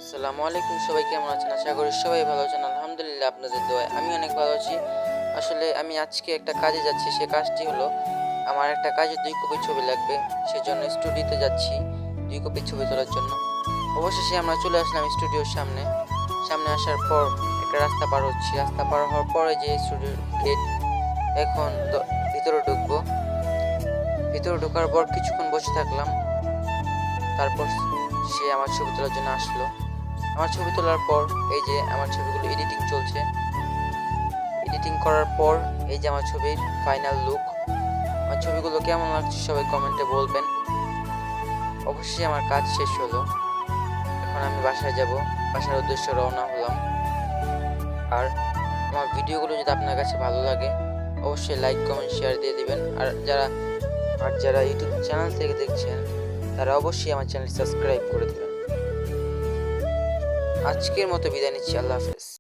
আসসালামু আলাইকুম, সবাই কেমন আছেন? আশা করি সবাই ভালো আছেন। আলহামদুলিল্লাহ, আপনাদের দোয়ায় আমি অনেক ভালো আছি। আসলে আমি আজকে একটা কাজে যাচ্ছি। সে কাজটি হলো, আমার একটা কাজে ২ কপি ছবি লাগবে। সেজন্য স্টুডিওতে যাচ্ছি ২ কপি ছবি তোলার জন্য। অবশেষে আমরা চলে আসলাম স্টুডিওর সামনে। সামনে আসার পর একটা রাস্তা পার হচ্ছি। রাস্তা পার হওয়ার পরে যে স্টুডিওর গেট, এখন ভিতরে ঢুকবো। ভিতরে ঢোকার পর কিছুক্ষণ বসে থাকলাম। তারপর সে আমার ছবি তোলার জন্য আসলো। আমার ছবি তোলার পর এই যে আমার ছবিগুলো এডিটিং চলছে। এডিটিং করার পর এই যে আমার ছবির ফাইনাল লুক। আমার ছবিগুলো কেমন লাগছে সবাই কমেন্টে বলবেন। অবশ্যই আমার কাজ শেষ হলো। এখন আমি বাসায় যাব। বাসার উদ্দেশ্যে রওনা হলাম। আর আমার ভিডিওগুলো যদি আপনার কাছে ভালো লাগে, অবশ্যই লাইক কমেন্ট শেয়ার দিয়ে দিবেন। আর যারা ইউটিউব চ্যানেল থেকে দেখছেন, তারা অবশ্যই আমার চ্যানেল সাবস্ক্রাইব করে দেবেন। আজকের মতো বিদায় নিচ্ছি। আল্লাহ হাফেজ।